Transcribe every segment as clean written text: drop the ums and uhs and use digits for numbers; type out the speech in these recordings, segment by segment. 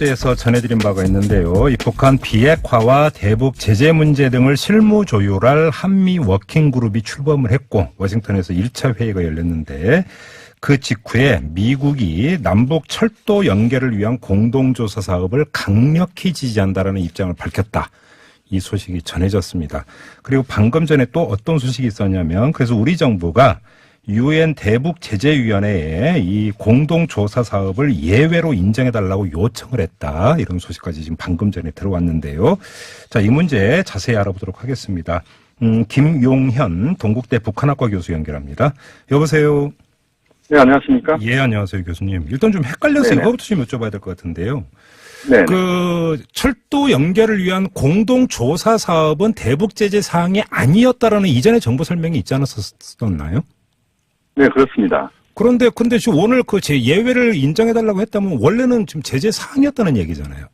에서 전해드린 바가 있는데요. 이 북한 비핵화와 대북 제재 문제 등을 실무 조율할 한미 워킹그룹이 출범을 했고 워싱턴에서 1차 회의가 열렸는데 그 직후에 미국이 남북 철도 연결을 위한 공동조사 사업을 강력히 지지한다라는 입장을 밝혔다. 이 소식이 전해졌습니다. 그리고 방금 전에 또 어떤 소식이 있었냐면 그래서 우리 정부가 UN 대북 제재위원회에 이 공동조사 사업을 예외로 인정해달라고 요청을 했다. 이런 소식까지 지금 방금 전에 들어왔는데요. 자, 이 문제 자세히 알아보도록 하겠습니다. 김용현 동국대 북한학과 교수 연결합니다. 여보세요. 네, 안녕하십니까? 예, 안녕하세요, 교수님. 일단 좀 헷갈려서 네네. 이거부터 좀 여쭤봐야 될 것 같은데요. 네. 그 철도 연결을 위한 공동조사 사업은 대북 제재 사항이 아니었다라는 이전의 정부 설명이 있지 않았었나요? 네, 그렇습니다. 그런데 근데 지금 오늘 그 제 예외를 인정해달라고 했다면 원래는 지금 제재 사항이었다는 얘기잖아요.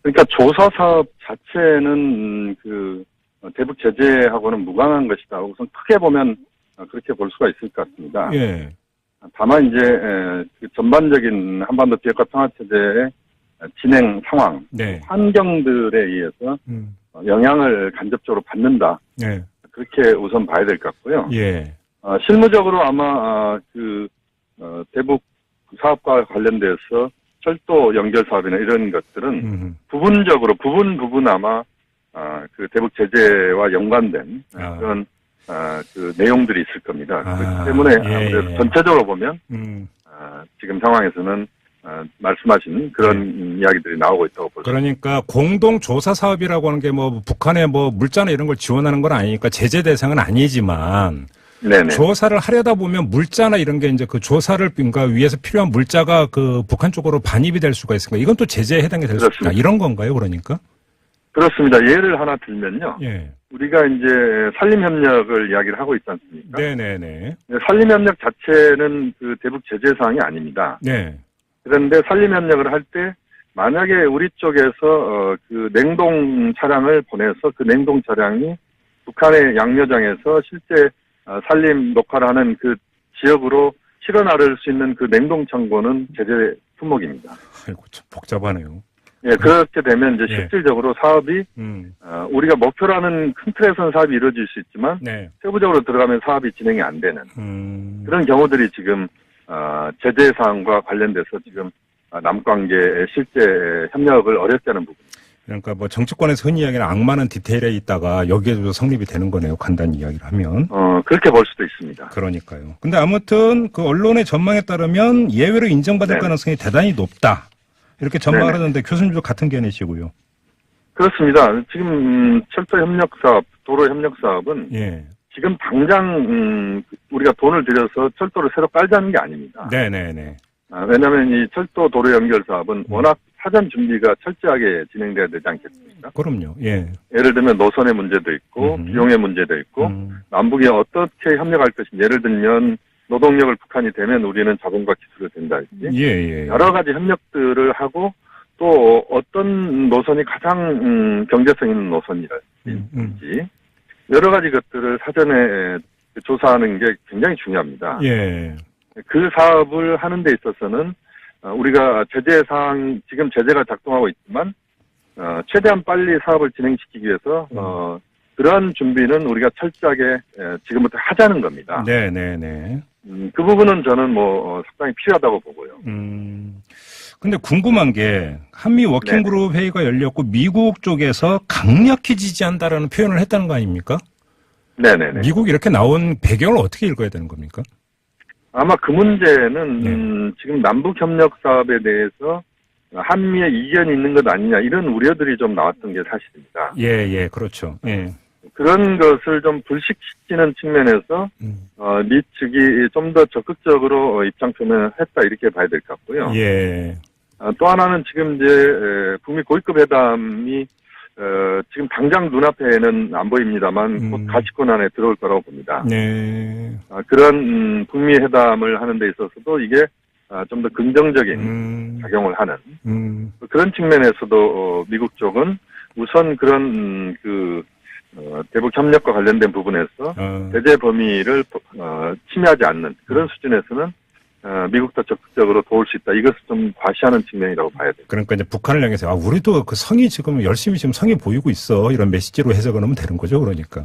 그러니까 조사 사업 자체는 그 대북 제재하고는 무관한 것이다. 우선 크게 보면 그렇게 볼 수가 있을 것 같습니다. 예. 다만 이제 그 전반적인 한반도 비핵화 평화 체제의 진행 상황, 네. 환경들에 의해서 영향을 간접적으로 받는다. 예. 그렇게 우선 봐야 될 것 같고요. 예. 실무적으로 아마 대북 사업과 관련돼서 철도 연결 사업이나 이런 것들은 부분적으로 부분 아마 그 대북 제재와 연관된 그런 그 내용들이 있을 겁니다. 그렇기 때문에 아무래도 예. 전체적으로 보면 지금 상황에서는 말씀하신 그런 이야기들이 나오고 있다고 볼 수 있습니다. 그러니까 공동조사 사업이라고 하는 게 뭐 북한에 뭐 물자나 이런 걸 지원하는 건 아니니까 제재 대상은 아니지만 네네. 조사를 하려다 보면 물자나 이런 게 이제 그 조사를 그러니까 위해서 필요한 물자가 그 북한 쪽으로 반입이 될 수가 있으니까 이건 또 제재에 해당이 될 수 있다. 이런 건가요, 그러니까? 그렇습니다. 예를 하나 들면요. 예. 우리가 이제 산림협력을 이야기를 하고 있지 않습니까? 네네네. 산림협력 자체는 그 대북 제재 사항이 아닙니다. 네. 그런데 산림협력을 할 때 만약에 우리 쪽에서 그 냉동 차량을 보내서 그 냉동 차량이 북한의 양묘장에서 실제 산림 녹화를 하는 그 지역으로 실어 나를 수 있는 그 냉동 창고는 제재 품목입니다. 아이고, 참 복잡하네요. 예, 그렇게 되면 이제 예. 실질적으로 사업이 우리가 목표라는 큰 틀에서는 사업이 이루어질 수 있지만 네. 세부적으로 들어가면 사업이 진행이 안 되는 그런 경우들이 지금 제재 사항과 관련돼서 지금 남관계의 실제 협력을 어렵게 하는 부분입니다. 그러니까 뭐 정치권에서 흔히 이야기하는 악마는 디테일에 있다가 여기에도 성립이 되는 거네요. 간단히 이야기를 하면. 그렇게 볼 수도 있습니다. 그러니까요. 근데 아무튼 그 언론의 전망에 따르면 예외로 인정받을 네. 가능성이 대단히 높다. 이렇게 전망을 네네. 하는데 교수님도 같은 견해시고요. 그렇습니다. 지금 철도 협력 사업, 도로 협력 사업은 예. 지금 당장 우리가 돈을 들여서 철도를 새로 깔자는 게 아닙니다. 네네네. 왜냐하면 이 철도 도로 연결 사업은 워낙 사전 준비가 철저하게 진행돼야 되지 않겠습니까? 그럼요. 예. 예를 들면 노선의 문제도 있고 비용의 문제도 있고 남북이 어떻게 협력할 것인지 예를 들면 노동력을 북한이 되면 우리는 자본과 기술을 된다든지 예. 여러 가지 협력들을 하고 또 어떤 노선이 가장 경제성 있는 노선이랄지 여러 가지 것들을 사전에 조사하는 게 굉장히 중요합니다. 예. 그 사업을 하는 데 있어서는 우리가 제재 사항 지금 제재가 작동하고 있지만 최대한 빨리 사업을 진행시키기 위해서 그러한 준비는 우리가 철저하게 지금부터 하자는 겁니다. 네네네. 그 부분은 저는 상당히 필요하다고 보고요. 근데 궁금한 게 한미 워킹그룹 회의가 열렸고 미국 쪽에서 강력히 지지한다라는 표현을 했다는 거 아닙니까? 네네네. 미국이 이렇게 나온 배경을 어떻게 읽어야 되는 겁니까? 아마 그 문제는 지금 남북 협력 사업에 대해서 한미의 이견이 있는 것 아니냐 이런 우려들이 좀 나왔던 게 사실입니다. 예, 그렇죠. 예. 그런 것을 좀 불식시키는 측면에서 미 측이 좀 더 적극적으로 입장 표명을 했다 이렇게 봐야 될 것 같고요. 예. 또 하나는 지금 이제 북미 고위급 회담이 지금 당장 눈앞에는 안 보입니다만 곧 가시권 안에 들어올 거라고 봅니다. 네. 그런 북미 회담을 하는 데 있어서도 이게 좀 더 긍정적인 작용을 하는 그런 측면에서도 미국 쪽은 우선 그런 대북 협력과 관련된 부분에서 제재 범위를 침해하지 않는 그런 수준에서는 미국도 적극적으로 도울 수 있다. 이것을 좀 과시하는 측면이라고 봐야 돼요. 그러니까 이제 북한을 향해서 우리도 그 성이 지금 열심히 지금 성이 보이고 있어 이런 메시지로 해석을 하면 되는 거죠, 그러니까.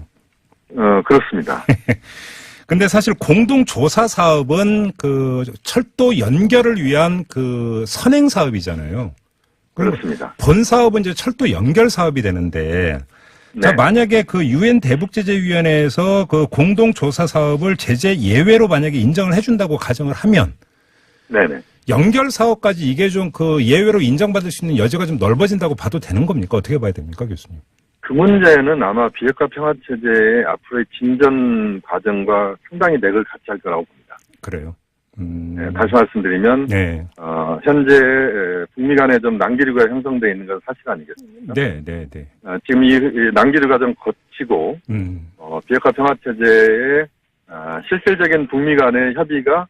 그렇습니다. 근데 사실 공동 조사 사업은 그 철도 연결을 위한 그 선행 사업이잖아요. 그렇습니다. 본 사업은 이제 철도 연결 사업이 되는데, 네. 자, 만약에 그 유엔 대북제재위원회에서 그 공동 조사 사업을 제재 예외로 만약에 인정을 해준다고 가정을 하면, 네네. 연결 사업까지 이게 좀 그 예외로 인정받을 수 있는 여지가 좀 넓어진다고 봐도 되는 겁니까? 어떻게 봐야 됩니까, 교수님? 그 문제는 아마 비핵화 평화체제의 앞으로의 진전 과정과 상당히 맥을 같이 할 거라고 봅니다. 그래요. 네, 다시 말씀드리면, 네. 현재 북미 간에 좀 난기류가 형성되어 있는 건 사실 아니겠습니까? 네. 지금 이 난기류가 좀 거치고, 비핵화 평화체제의 실질적인 북미 간의 협의가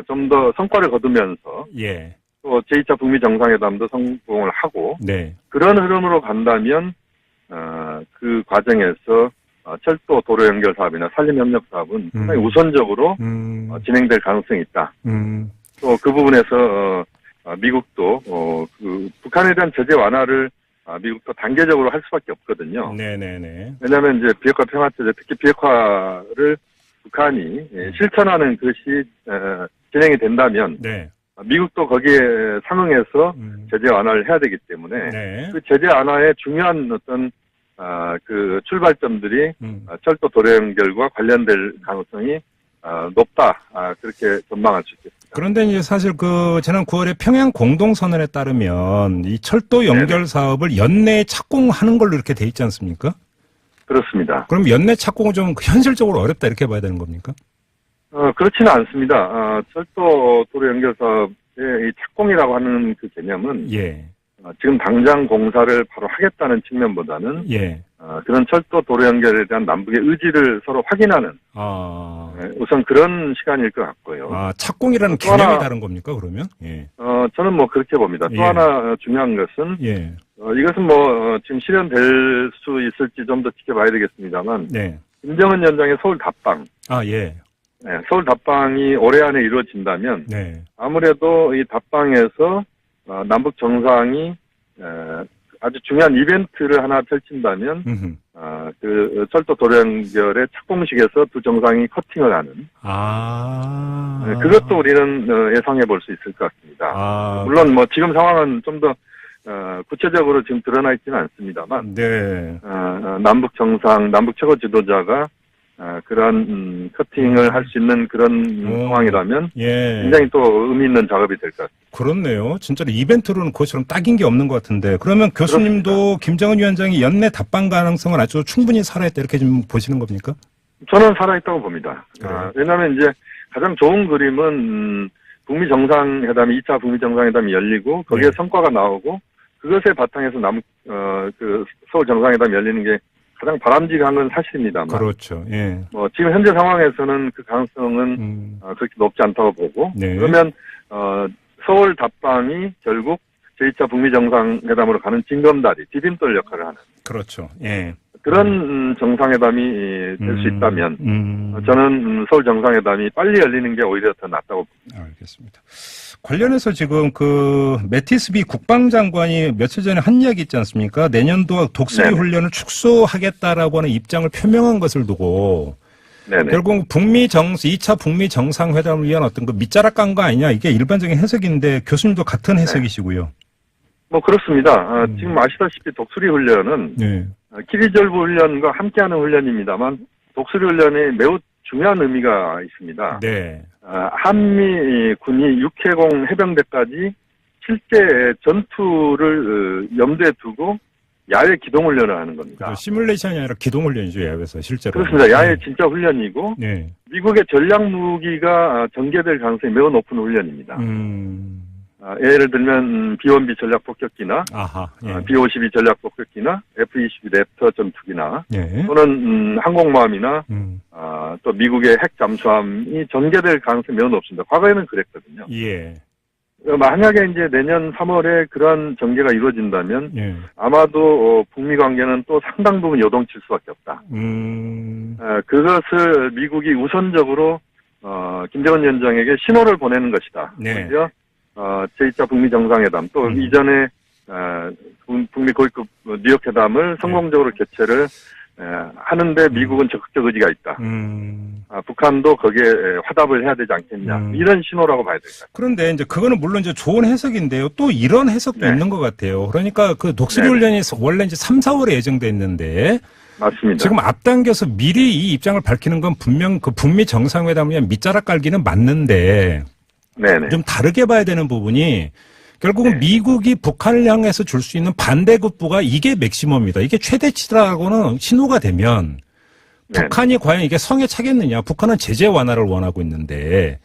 좀 더 성과를 거두면서, 예. 또 제2차 북미 정상회담도 성공을 하고, 네. 그런 흐름으로 간다면, 그 과정에서 철도 도로 연결 사업이나 산림협력 사업은 상당히 우선적으로 진행될 가능성이 있다. 또 그 부분에서 미국도 그 북한에 대한 제재 완화를 미국도 단계적으로 할 수밖에 없거든요. 네네네. 왜냐하면 이제 비핵화 평화체제, 특히 비핵화를 북한이 실천하는 것이 진행이 된다면 네. 미국도 거기에 상응해서 제재 완화를 해야 되기 때문에 네. 그 제재 완화의 중요한 어떤 그 출발점들이 철도 도로 연결과 관련될 가능성이 높다. 그렇게 전망할 수 있겠습니다. 그런데 이제 사실 그 지난 9월에 평양 공동선언에 따르면 이 철도 연결 네네. 사업을 연내에 착공하는 걸로 이렇게 돼 있지 않습니까? 그렇습니다. 그럼 연내 착공은 좀 현실적으로 어렵다 이렇게 봐야 되는 겁니까? 그렇지는 않습니다. 철도 도로 연결 사업의 이 착공이라고 하는 그 개념은 예. 지금 당장 공사를 바로 하겠다는 측면보다는 예. 그런 철도 도로 연결에 대한 남북의 의지를 서로 확인하는 우선 그런 시간일 것 같고요. 착공이라는 또 하나, 개념이 다른 겁니까, 그러면? 예. 저는 뭐 그렇게 봅니다. 또 예. 하나 중요한 것은 예. 이것은 뭐 지금 실현될 수 있을지 좀 더 지켜봐야 되겠습니다만 네. 김정은 위원장의 서울 답방, 예. 네, 서울 답방이 올해 안에 이루어진다면 네. 아무래도 이 답방에서 남북 정상이 아주 중요한 이벤트를 하나 펼친다면 그 철도 도로 연결의 착공식에서 두 정상이 커팅을 하는 그것도 우리는 예상해 볼 수 있을 것 같습니다. 물론 뭐 지금 상황은 좀 더 구체적으로 지금 드러나 있지는 않습니다만 네. 남북 정상, 남북 최고 지도자가 그런 커팅을 할 수 있는 그런 상황이라면 예. 굉장히 또 의미 있는 작업이 될 것 같습니다. 그렇네요. 진짜로 이벤트로는 그것처럼 딱인 게 없는 것 같은데 그러면 교수님도 그렇습니다. 김정은 위원장이 연내 답방 가능성을 아주 충분히 살아있다 이렇게 좀 보시는 겁니까? 저는 살아있다고 봅니다. 왜냐하면 이제 가장 좋은 그림은 북미 정상회담이 2차 북미 정상회담이 열리고 거기에 네. 성과가 나오고 그것에 바탕에서 그 서울 정상회담이 열리는 게 가장 바람직한 건 사실입니다만. 그렇죠. 예. 뭐 지금 현재 상황에서는 그 가능성은 그렇게 높지 않다고 보고. 네. 그러면 서울 답방이 결국 제2차 북미 정상회담으로 가는 징검다리, 디딤돌 역할을 하는. 그렇죠. 예. 그런 정상회담이 될 수 있다면 저는 서울 정상회담이 빨리 열리는 게 오히려 더 낫다고 봅니다. 알겠습니다. 관련해서 지금 그 매티스비 국방장관이 며칠 전에 한 이야기 있지 않습니까? 내년도 독수리 네네. 훈련을 축소하겠다라고 하는 입장을 표명한 것을 두고 네네. 결국 2차 북미 정상회담을 위한 어떤 그 밑자락 간 거 아니냐 이게 일반적인 해석인데 교수님도 같은 해석이시고요. 뭐 그렇습니다. 지금 아시다시피 독수리 훈련은 네. 키리졸브 훈련과 함께하는 훈련입니다만 독수리 훈련이 매우 중요한 의미가 있습니다. 네. 한미 군이 육해공 해병대까지 실제 전투를 염두에 두고 야외 기동 훈련을 하는 겁니다. 그렇죠. 시뮬레이션이 아니라 기동 훈련이죠, 야외에서 실제로. 그렇습니다. 야외 진짜 훈련이고 네. 미국의 전략 무기가 전개될 가능성이 매우 높은 훈련입니다. 예를 들면 B-1B 전략 폭격기나 예. B-52 전략 폭격기나 F-22 랩터 전투기나 예. 또는 항공모함이나 또 미국의 핵 잠수함이 전개될 가능성이 매우 높습니다. 과거에는 그랬거든요. 예. 만약에 이제 내년 3월에 그러한 전개가 이루어진다면 예. 아마도 북미 관계는 또 상당 부분 요동칠 수밖에 없다. 그것을 미국이 우선적으로 김정은 위원장에게 신호를 보내는 것이다. 네. 먼저 제2차 북미 정상회담 또 이전에 북미 고위급 뉴욕 회담을 성공적으로 개최를 하는데 미국은 적극적 의지가 있다. 북한도 거기에 화답을 해야 되지 않겠냐. 이런 신호라고 봐야 됩니다. 그런데 이제 그거는 물론 이제 좋은 해석인데요. 또 이런 해석도 네. 있는 것 같아요. 그러니까 그 독수리 네. 훈련이 원래 이제 3, 4월에 예정돼 있는데 맞습니다. 지금 앞당겨서 미리 이 입장을 밝히는 건 분명 그 북미 정상회담을 위한 밑자락 깔기는 맞는데 네네. 좀 다르게 봐야 되는 부분이 결국은 네. 미국이 북한을 향해서 줄 수 있는 반대급부가 이게 맥시멈이다. 이게 최대치라고는 신호가 되면 네네. 북한이 과연 이게 성에 차겠느냐. 북한은 제재 완화를 원하고 있는데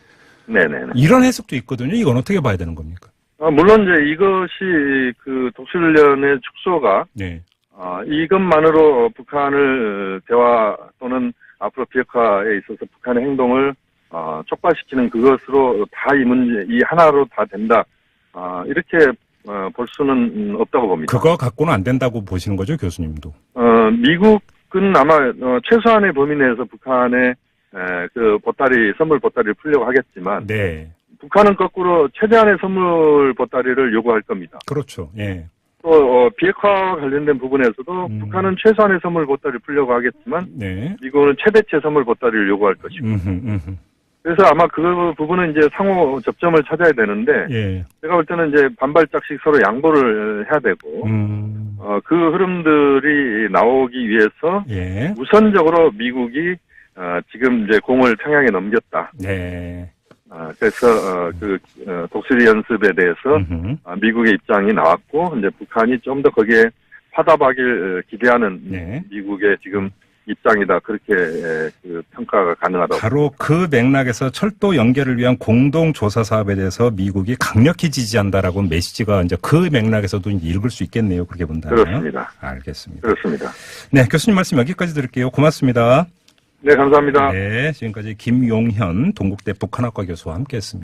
네네네. 이런 해석도 있거든요. 이건 어떻게 봐야 되는 겁니까? 물론 이제 이것이 그 독수리훈련의 축소가 네. 이것만으로 북한을 대화 또는 앞으로 비핵화에 있어서 북한의 행동을 촉발시키는 그것으로 다 이 문제 이 하나로 다 된다. 이렇게 볼 수는 없다고 봅니다. 그거 갖고는 안 된다고 보시는 거죠, 교수님도? 미국은 아마 최소한의 범위 내에서 북한의 그 선물 보따리를 풀려고 하겠지만 네. 북한은 거꾸로 최대한의 선물 보따리를 요구할 겁니다. 그렇죠. 예. 또 비핵화와 관련된 부분에서도 북한은 최소한의 선물 보따리를 풀려고 하겠지만 네. 미국은 최대치의 선물 보따리를 요구할 것이고 그래서 아마 그 부분은 이제 상호 접점을 찾아야 되는데 예. 제가 볼 때는 이제 반발짝씩 서로 양보를 해야 되고 그 흐름들이 나오기 위해서 예. 우선적으로 미국이 지금 이제 공을 평양에 넘겼다. 네. 그래서 독수리 연습에 대해서 미국의 입장이 나왔고 이제 북한이 좀 더 거기에 화답하길 기대하는 네. 미국의 지금 입장이다. 그렇게 그 평가가 가능하다고. 바로 그 맥락에서 철도 연결을 위한 공동 조사 사업에 대해서 미국이 강력히 지지한다라고 메시지가 이제 그 맥락에서도 이제 읽을 수 있겠네요. 그렇게 본다면. 그렇습니다. 알겠습니다. 그렇습니다. 네, 교수님 말씀 여기까지 드릴게요. 고맙습니다. 네, 감사합니다. 네, 지금까지 김용현 동국대 북한학과 교수와 함께했습니다.